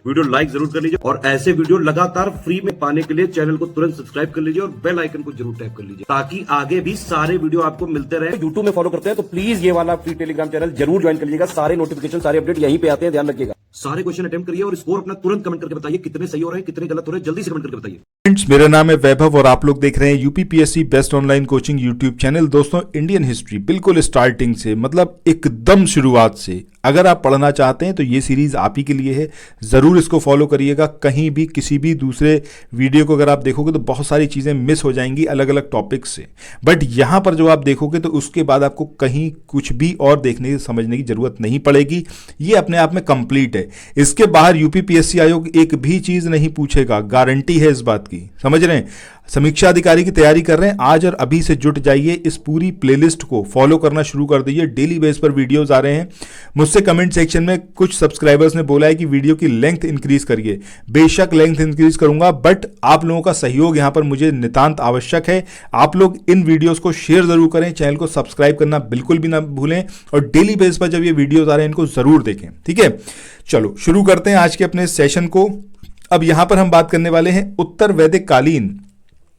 Video like जरूर कर लीजिए और ऐसे वीडियो लगातार फ्री में पाने के लिए चैनल को तुरंत सब्सक्राइब कर लीजिए और बेल आइकन को जरूर टैप कर लीजिए ताकि आगे भी सारे वीडियो आपको मिलते रहे। यूट्यूब में फॉलो करते हैं तो प्लीज ये वाला फ्री टेलीग्राम चैनल जरूर ज्वाइन कर लीजिएगा। सारे नोटिफिकेशन सारे अपडेट यहीं पे आते हैं, ध्यान रखिएगा। सारे क्वेश्चन अटेम्प्ट करिए और स्कोर अपना तुरंत कमेंट करके बताइए कितने सही हो रहे हैं कितने गलत हो रहे हैं, जल्दी से कमेंट करके बताइए। फ्रेंड्स, मेरा नाम है वैभव और आप लोग देख रहे हैं UPPSC best online coaching YouTube channel. दोस्तों, इंडियन हिस्ट्री बिल्कुल स्टार्टिंग से, मतलब एकदम शुरुआत से अगर आप पढ़ना चाहते हैं तो ये सीरीज आप ही के लिए है। ज़रूर इसको फॉलो करिएगा। कहीं भी किसी भी दूसरे वीडियो को अगर आप देखोगे तो बहुत सारी चीज़ें मिस हो जाएंगी अलग अलग टॉपिक से, बट यहाँ पर जो आप देखोगे तो उसके बाद आपको कहीं कुछ भी और देखने समझने की जरूरत नहीं पड़ेगी। ये अपने आप में कंप्लीट है। इसके बाहर यूपीपीएससी आयोग एक भी चीज़ नहीं पूछेगा, गारंटी है इस बात की। समझ रहे हैं? समीक्षा अधिकारी की तैयारी कर रहे हैं, आज और अभी से जुट जाइए। इस पूरी प्लेलिस्ट को फॉलो करना शुरू कर दीजिए। डेली बेस पर वीडियोस आ रहे हैं। मुझसे कमेंट सेक्शन में कुछ सब्सक्राइबर्स ने बोला है कि वीडियो की लेंथ इंक्रीज करिए। बेशक लेंथ इंक्रीज करूंगा, बट आप लोगों का सहयोग यहां पर मुझे नितांत आवश्यक है। आप लोग इन वीडियोस को शेयर जरूर करें, चैनल को सब्सक्राइब करना बिल्कुल भी ना भूलें और डेली बेस पर जब ये वीडियोज आ रहे हैं इनको जरूर देखें। ठीक है, चलो शुरू करते हैं आज के अपने सेशन को। अब यहां पर हम बात करने वाले हैं उत्तर वैदिक कालीन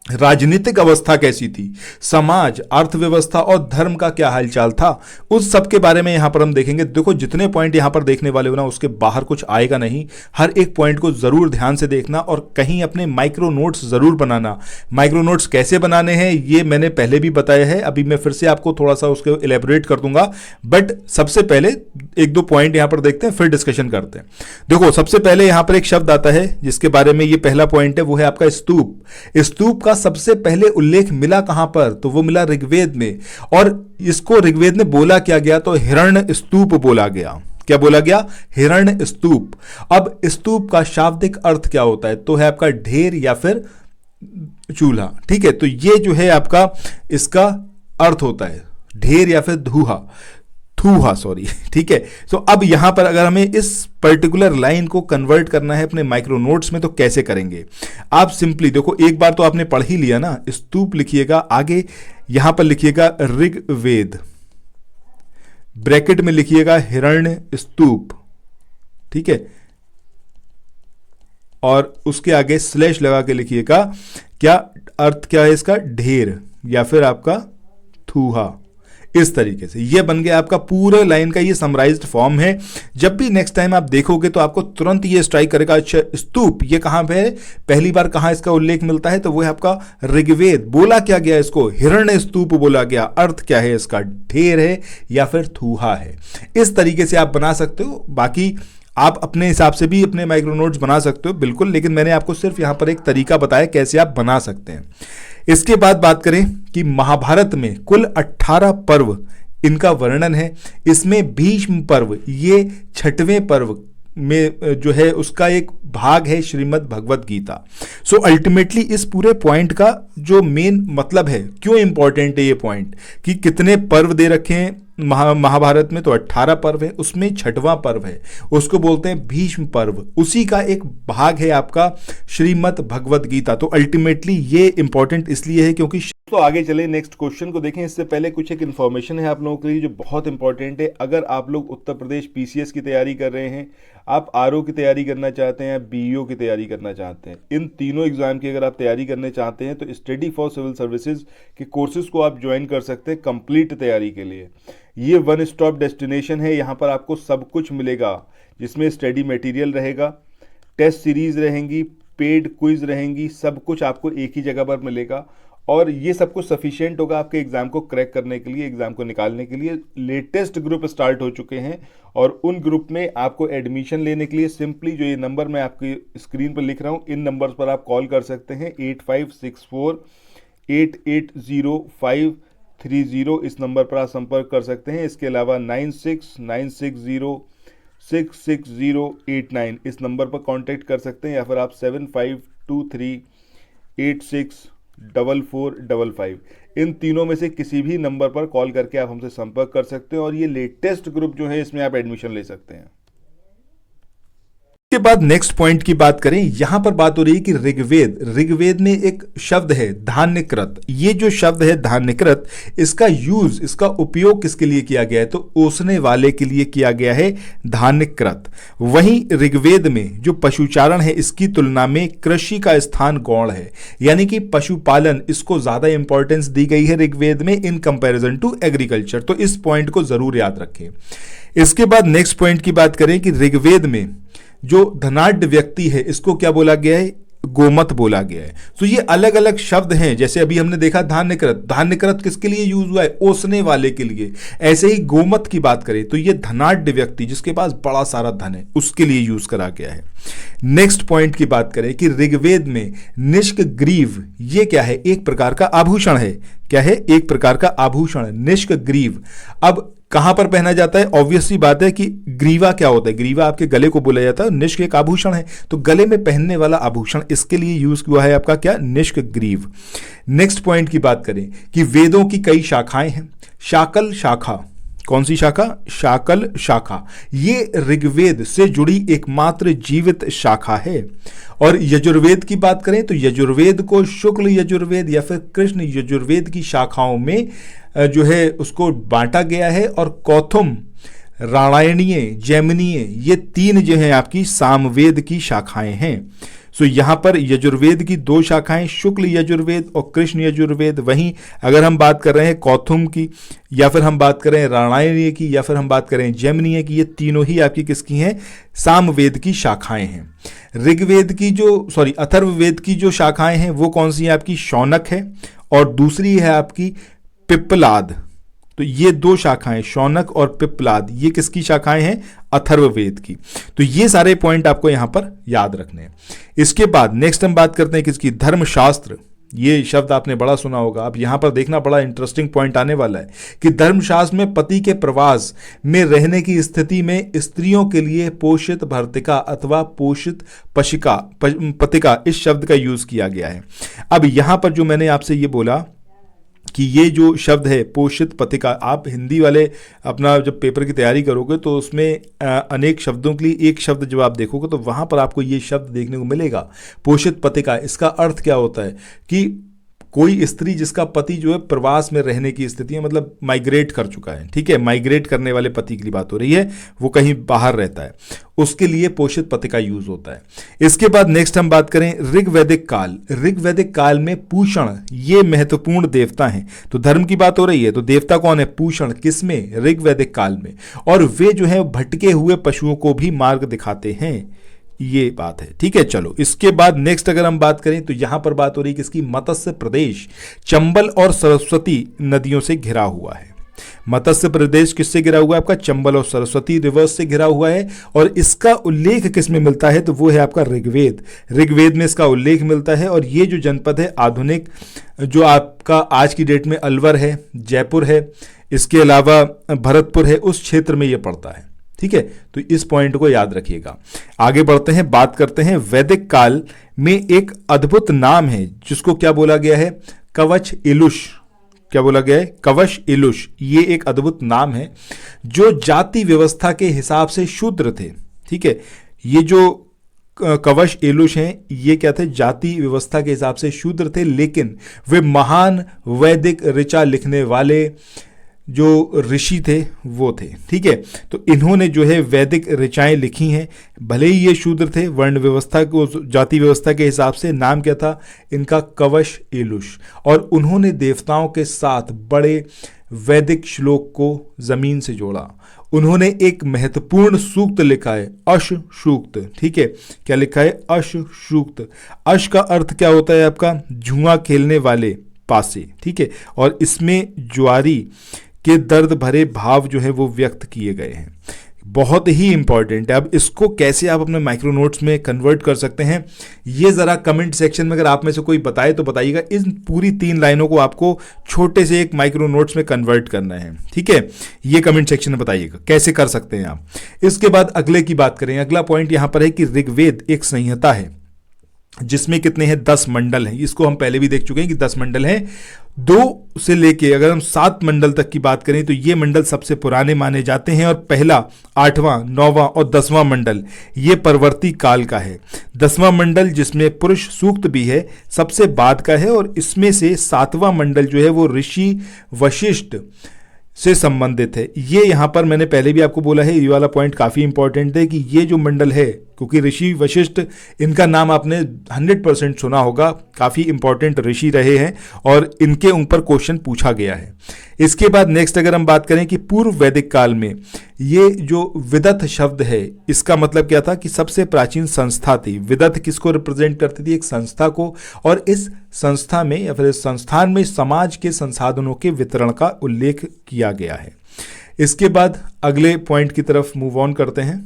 राजनीतिक अवस्था कैसी थी, समाज, अर्थव्यवस्था और धर्म का क्या हालचाल था, उस सब के बारे में यहां पर हम देखेंगे। देखो, जितने पॉइंट यहां पर देखने वाले हो ना, उसके बाहर कुछ आएगा नहीं। हर एक पॉइंट को जरूर ध्यान से देखना और कहीं अपने माइक्रो नोट्स जरूर बनाना। माइक्रो नोट्स कैसे बनाने हैं ये मैंने पहले भी बताया है, अभी मैं फिर से आपको थोड़ा सा उसको इलेबोरेट कर दूंगा। बट सबसे पहले एक दो पॉइंट यहां पर देखते हैं, फिर डिस्कशन करते हैं। देखो, सबसे पहले यहां पर एक शब्द आता है जिसके बारे में ये पहला पॉइंट है, वो है आपका स्तूप। स्तूप का सबसे पहले उल्लेख मिला कहां पर? तो वो मिला ऋग्वेद में। और इसको ऋग्वेद में बोला क्या गया? तो हिरण्य स्तूप बोला गया। क्या बोला गया? हिरण्य स्तूप। अब स्तूप का शाब्दिक अर्थ क्या होता है? तो है आपका ढेर या फिर चूल्हा। ठीक है, तो ये जो है आपका इसका अर्थ होता है ढेर या फिर थूहा, सॉरी। ठीक है, तो अब यहां पर अगर हमें इस पर्टिकुलर लाइन को कन्वर्ट करना है अपने माइक्रो नोट्स में तो कैसे करेंगे? आप सिंपली देखो, एक बार तो आपने पढ़ ही लिया ना, स्तूप लिखिएगा, आगे यहां पर लिखिएगा ऋग्वेद, ब्रैकेट में लिखिएगा हिरण्य स्तूप। ठीक है, और उसके आगे स्लैश लगा के लिखिएगा क्या अर्थ क्या है इसका? ढेर या फिर आपका थूहा। इस तरीके से ये बन गया आपका पूरे लाइन का ये समराइज्ड फॉर्म है। जब भी नेक्स्ट टाइम आप देखोगे तो आपको तुरंत ये स्ट्राइक करेगा, अच्छा स्तूप ये कहां पे है, पहली बार कहां इसका उल्लेख मिलता है? तो वो है आपका ऋग्वेद। बोला क्या गया इसको? हिरण्य स्तूप बोला गया। अर्थ क्या है इसका? ढेर है या फिर थूहा है। इस तरीके से आप बना सकते हो। बाकी आप अपने हिसाब से भी अपने माइक्रो नोट्स बना सकते हो बिल्कुल, लेकिन मैंने आपको सिर्फ यहां पर एक तरीका बताया कैसे आप बना सकते हैं। इसके बाद बात करें कि महाभारत में कुल 18 पर्व इनका वर्णन है। इसमें भीष्म पर्व ये 6वें पर्व में जो है उसका एक भाग है श्रीमद् भगवत गीता। सो अल्टीमेटली इस पूरे पॉइंट का जो मेन मतलब है, क्यों इंपॉर्टेंट है ये पॉइंट, कि कितने पर्व दे रखे हैं महाभारत में? तो 18 पर्व है, उसमें 6वां पर्व है, उसको बोलते हैं भीष्म पर्व। उसी का एक भाग है आपका श्रीमद् भगवत गीता। तो अल्टीमेटली ये इंपॉर्टेंट इसलिए है क्योंकि तो आगे चले नेक्स्ट क्वेश्चन को देखें। इससे पहले कुछ एक इन्फॉर्मेशन है आप लोगों के लिए जो बहुत इंपॉर्टेंट है। अगर आप लोग उत्तर प्रदेश पीसीएस की तैयारी कर रहे हैं, आप आरओ की तैयारी करना चाहते हैं, बीईओ की तैयारी करना चाहते हैं, इन तीनों एग्जाम की अगर आप तैयारी करने चाहते हैं तो स्टडी फॉर सिविल सर्विसेज के कोर्सेज को आप ज्वाइन कर सकते हैं कंप्लीट तैयारी के लिए। ये वन स्टॉप डेस्टिनेशन है। यहाँ पर आपको सब कुछ मिलेगा, जिसमें स्टडी मटेरियल रहेगा, टेस्ट सीरीज रहेंगी, पेड क्विज रहेंगी, सब कुछ आपको एक ही जगह पर मिलेगा। और ये सब कुछ सफिशिएंट होगा आपके एग्जाम को क्रैक करने के लिए, एग्जाम को निकालने के लिए। लेटेस्ट ग्रुप स्टार्ट हो चुके हैं और उन ग्रुप में आपको एडमिशन लेने के लिए सिंपली जो ये नंबर मैं आपकी स्क्रीन पर लिख रहा हूँ, इन नंबर्स पर आप कॉल कर सकते हैं। 8564880530 इस नंबर पर आप संपर्क कर सकते हैं। इसके अलावा 9696066089 इस नंबर पर कांटेक्ट कर सकते हैं, या फिर आप 7523864455 इन तीनों में से किसी भी नंबर पर कॉल करके आप हमसे संपर्क कर सकते हैं और ये लेटेस्ट ग्रुप जो है इसमें आप एडमिशन ले सकते हैं। इसके बाद नेक्स्ट पॉइंट की बात करें, यहां पर बात हो रही है कि ऋग्वेद में एक शब्द है धान्यकृत। ये जो शब्द है धान्यकृत, इसका यूज, इसका उपयोग किसके लिए किया गया है? तो ओसने वाले के लिए किया गया है धान्यकृत। वहीं ऋग्वेद में जो पशुचारण है, इसकी तुलना में कृषि का स्थान गौण है, यानी कि पशुपालन, इसको ज्यादा इंपॉर्टेंस दी गई है ऋग्वेद में इन कंपैरिजन टू एग्रीकल्चर। तो इस पॉइंट को जरूर याद रखें। इसके बाद नेक्स्ट पॉइंट की बात करें कि ऋग्वेद में जो धनाढ्य व्यक्ति है, इसको क्या बोला गया है? गोमत बोला गया है। तो ये अलग अलग शब्द हैं। जैसे अभी हमने देखा धान्यकृत किसके लिए यूज हुआ है? ओसने वाले के लिए। ऐसे ही गोमत की बात करें तो ये धनाढ्य व्यक्ति जिसके पास बड़ा सारा धन है, उसके लिए यूज करा गया है। नेक्स्ट पॉइंट की बात करें कि ऋग्वेद में निष्क ग्रीव, ये क्या है? एक प्रकार का आभूषण है। क्या है? एक प्रकार का आभूषण, निष्क ग्रीव। अब कहां पर पहना जाता है? ऑब्वियस सी बात है कि ग्रीवा क्या होता है? ग्रीवा आपके गले को बोला जाता है। निष्क एक आभूषण है, तो गले में पहनने वाला आभूषण, इसके लिए यूज हुआ है आपका क्या? निष्क ग्रीव। नेक्स्ट पॉइंट की बात करें कि वेदों की कई शाखाएं हैं। शाकल शाखा, कौन सी शाखा? शाकल शाखा। ये ऋग्वेद से जुड़ी एकमात्र जीवित शाखा है। और यजुर्वेद की बात करें तो यजुर्वेद को शुक्ल यजुर्वेद या फिर कृष्ण यजुर्वेद की शाखाओं में जो है उसको बांटा गया है। और कौथुम, राणायणीय, जैमिनीय, ये तीन जो है आपकी सामवेद की शाखाएं हैं। सो यहां पर यजुर्वेद की दो शाखाएं, शुक्ल यजुर्वेद और कृष्ण यजुर्वेद। वहीं अगर हम बात कर रहे हैं कौथुम की, या फिर हम बात करें राणायणीय की, या फिर हम बात करें जैमिनीय की, ये तीनों ही आपकी किसकी हैं? सामवेद की शाखाएं हैं। ऋग्वेद की अथर्ववेद की जो शाखाएं हैं वो कौन सी है? आपकी शौनक है और दूसरी है आपकी पिप्पलाद। तो ये दो शाखाएं, शौनक और पिप्पलाद, ये किसकी शाखाएं हैं? अथर्ववेद की। तो ये सारे पॉइंट आपको यहां पर याद रखने हैं। इसके बाद नेक्स्ट हम बात करते हैं किसकी? धर्मशास्त्र। ये शब्द आपने बड़ा सुना होगा। अब यहां पर देखना, बड़ा इंटरेस्टिंग पॉइंट आने वाला है कि धर्मशास्त्र में पति के प्रवास में रहने की स्थिति में स्त्रियों के लिए पोषित भर्तिका अथवा पोषित पतिका, इस शब्द का यूज किया गया है। अब यहां पर जो मैंने आपसे ये बोला कि ये जो शब्द है पोषित पतिका, आप हिंदी वाले अपना जब पेपर की तैयारी करोगे तो उसमें अनेक शब्दों के लिए एक शब्द जब आप देखोगे तो वहाँ पर आपको ये शब्द देखने को मिलेगा, पोषित पतिका। इसका अर्थ क्या होता है कि कोई स्त्री जिसका पति जो है प्रवास में रहने की स्थिति है, मतलब माइग्रेट कर चुका है, ठीक है, माइग्रेट करने वाले पति की बात हो रही है, वो कहीं बाहर रहता है, उसके लिए पोषित पति का यूज होता है। इसके बाद नेक्स्ट हम बात करें ऋग्वैदिक काल। ऋग्वैदिक काल में पूषण ये महत्वपूर्ण देवता हैं। तो धर्म की बात हो रही है तो देवता कौन है? पूषण। किसमें? ऋग्वैदिक काल में। और वे जो है भटके हुए पशुओं को भी मार्ग दिखाते हैं, ये बात है, ठीक है। चलो इसके बाद नेक्स्ट अगर हम बात करें तो यहां पर बात हो रही है किसकी? मत्स्य प्रदेश चंबल और सरस्वती नदियों से घिरा हुआ है। मत्स्य प्रदेश किससे घिरा हुआ है? आपका चंबल और सरस्वती रिवर्स से घिरा हुआ है। और इसका उल्लेख किस में मिलता है? तो वो है आपका ऋग्वेद। ऋग्वेद में इसका उल्लेख मिलता है। और ये जो जनपद है आधुनिक जो आपका आज की डेट में अलवर है, जयपुर है, इसके अलावा भरतपुर है, उस क्षेत्र में ये पड़ता है, ठीक है। तो इस पॉइंट को याद रखिएगा। आगे बढ़ते हैं, बात करते हैं वैदिक काल में एक अद्भुत नाम है जिसको क्या बोला गया है? कवच इलुष। क्या बोला गया है? कवच इलुष। ये एक अद्भुत नाम है जो जाति व्यवस्था के हिसाब से शूद्र थे, ठीक है। ये जो कवच एलुष हैं ये क्या थे? जाति व्यवस्था के हिसाब से शूद्र थे, लेकिन वे महान वैदिक ऋचा लिखने वाले जो ऋषि थे वो थे, ठीक है। तो इन्होंने जो है वैदिक ऋचाएं लिखी हैं, भले ही ये शूद्र थे, वर्ण व्यवस्था को जाति व्यवस्था के हिसाब से। नाम क्या था इनका? कवच एलुष। और उन्होंने देवताओं के साथ बड़े वैदिक श्लोक को जमीन से जोड़ा। उन्होंने एक महत्वपूर्ण सूक्त लिखा है, अश सूक्त, ठीक है। क्या लिखा है? अश सूक्त। अश का अर्थ क्या होता है आपका? जुआ खेलने वाले पासे, ठीक है। और इसमें जुआरी के दर्द भरे भाव जो है वो व्यक्त किए गए हैं। बहुत ही इंपॉर्टेंट है। अब इसको कैसे आप अपने माइक्रो नोट्स में कन्वर्ट कर सकते हैं, ये जरा कमेंट सेक्शन में अगर आप में से कोई बताए तो बताइएगा। इन पूरी 3 लाइनों को आपको छोटे से एक माइक्रो नोट्स में कन्वर्ट करना है, ठीक है। ये कमेंट सेक्शन में बताइएगा कैसे कर सकते हैं आप। इसके बाद अगले की बात करें। अगला पॉइंट यहां पर है कि ऋग्वेद एक संहिता है जिसमें कितने हैं? 10 मंडल हैं। इसको हम पहले भी देख चुके हैं कि 10 मंडल हैं। 2 से लेके अगर हम 7 मंडल तक की बात करें तो ये मंडल सबसे पुराने माने जाते हैं और पहला 8वां 9वां और 10वां मंडल ये परवर्ती काल का है। 10वां मंडल जिसमें पुरुष सूक्त भी है सबसे बाद का है और इसमें से 7वां मंडल जो है वो ऋषि वशिष्ठ से संबंधित है। ये यहाँ पर मैंने पहले भी आपको बोला है, ये वाला पॉइंट काफ़ी इंपॉर्टेंट है कि ये जो मंडल है, क्योंकि ऋषि वशिष्ठ इनका नाम आपने 100% सुना होगा, काफ़ी इंपॉर्टेंट ऋषि रहे हैं और इनके ऊपर क्वेश्चन पूछा गया है। इसके बाद नेक्स्ट अगर हम बात करें कि पूर्व वैदिक काल में ये जो विदथ शब्द है इसका मतलब क्या था कि सबसे प्राचीन संस्था थी। विदथ किसको रिप्रेजेंट करती थी? एक संस्था को, और इस संस्था में या फिर इस संस्थान में समाज के संसाधनों के वितरण का उल्लेख किया गया है। इसके बाद अगले पॉइंट की तरफ मूव ऑन करते हैं।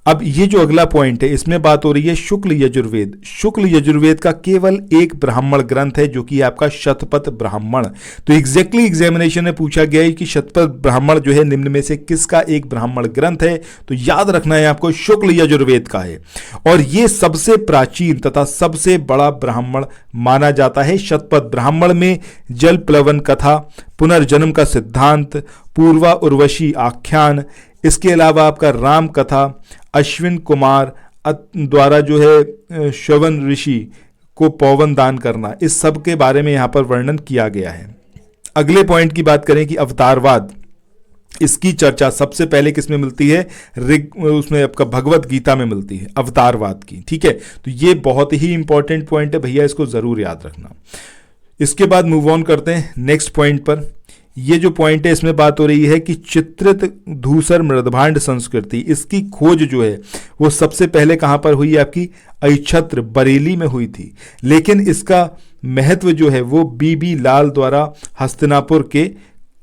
अब ये जो अगला पॉइंट है इसमें बात हो रही है शुक्ल यजुर्वेद। शुक्ल यजुर्वेद का केवल एक ब्राह्मण ग्रंथ है जो कि आपका शतपथ ब्राह्मण। तो एग्जैक्टली एग्जामिनेशन में पूछा गया है कि शतपथ ब्राह्मण जो है निम्न में से किसका एक ब्राह्मण ग्रंथ है? तो याद रखना है आपको शुक्ल यजुर्वेद का है और ये सबसे प्राचीन तथा सबसे बड़ा ब्राह्मण माना जाता है। शतपथ ब्राह्मण में जल प्लवन कथा, पुनर्जन्म का सिद्धांत, पूर्वा उर्वशी आख्यान, इसके अलावा आपका राम कथा, अश्विन कुमार द्वारा जो है श्रवण ऋषि को पौवन दान करना, इस सब के बारे में यहाँ पर वर्णन किया गया है। अगले पॉइंट की बात करें कि अवतारवाद, इसकी चर्चा सबसे पहले किसमें मिलती है? उसमें आपका भगवत गीता में मिलती है अवतारवाद की। ठीक है, तो ये बहुत ही इंपॉर्टेंट पॉइंट है भैया, इसको जरूर याद रखना। इसके बाद मूव ऑन करते हैं नेक्स्ट पॉइंट पर। ये जो पॉइंट है इसमें बात हो रही है कि चित्रित धूसर मृदभांड संस्कृति, इसकी खोज जो है वो सबसे पहले कहाँ पर हुई? आपकी अहिछत्र बरेली में हुई थी, लेकिन इसका महत्व जो है वो बीबी लाल द्वारा हस्तिनापुर के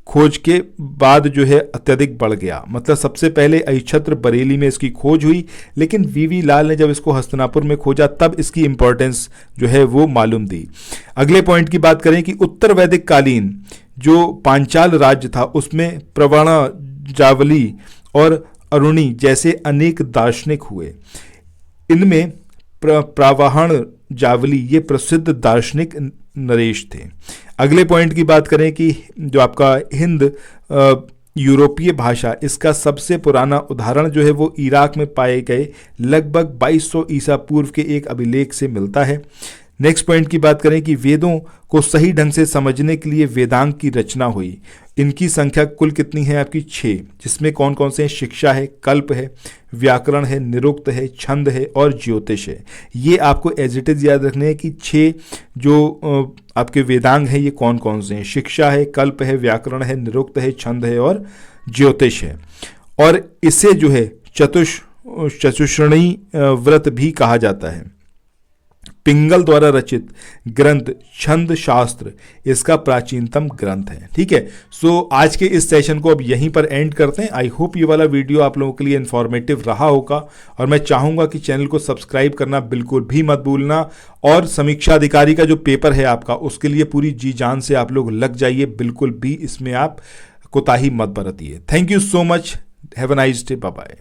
खोज के बाद जो है अत्यधिक बढ़ गया। मतलब सबसे पहले अहिछत्र बरेली में इसकी खोज हुई, लेकिन वीवी लाल ने जब इसको हस्तिनापुर में खोजा तब इसकी इंपॉर्टेंस जो है वो मालूम दी। अगले पॉइंट की बात करें कि उत्तर वैदिक कालीन जो पांचाल राज्य था उसमें प्रवणा जावली और अरुणी जैसे अनेक दार्शनिक हुए। इनमें प्रावहण जावली ये प्रसिद्ध दार्शनिक नरेश थे। अगले पॉइंट की बात करें कि जो आपका हिंद यूरोपीय भाषा, इसका सबसे पुराना उदाहरण जो है वो इराक में पाए गए लगभग 2200 ईसा पूर्व के एक अभिलेख से मिलता है। नेक्स्ट पॉइंट की बात करें कि वेदों को सही ढंग से समझने के लिए वेदांग की रचना हुई। इनकी संख्या कुल कितनी है? आपकी 6, जिसमें कौन कौन से हैं? शिक्षा है, कल्प है, व्याकरण है, निरुक्त है, छंद है और ज्योतिष है। ये आपको एज इट इज याद रखने हैं कि 6 जो आपके वेदांग हैं ये कौन कौन से हैं? शिक्षा है, कल्प है, व्याकरण है, निरुक्त है, छंद है और ज्योतिष है। और इसे जो है चतुष्षणी व्रत भी कहा जाता है। पिंगल द्वारा रचित ग्रंथ छंद शास्त्र इसका प्राचीनतम ग्रंथ है। ठीक है, सो आज के इस सेशन को अब यहीं पर एंड करते हैं। आई होप ये वाला वीडियो आप लोगों के लिए इन्फॉर्मेटिव रहा होगा और मैं चाहूँगा कि चैनल को सब्सक्राइब करना बिल्कुल भी मत भूलना और समीक्षा अधिकारी का जो पेपर है आपका उसके लिए पूरी जी जान से आप लोग लग जाइए, बिल्कुल भी इसमें आप कोताही मत बरतिए। Thank you so much, have a nice day, bye bye.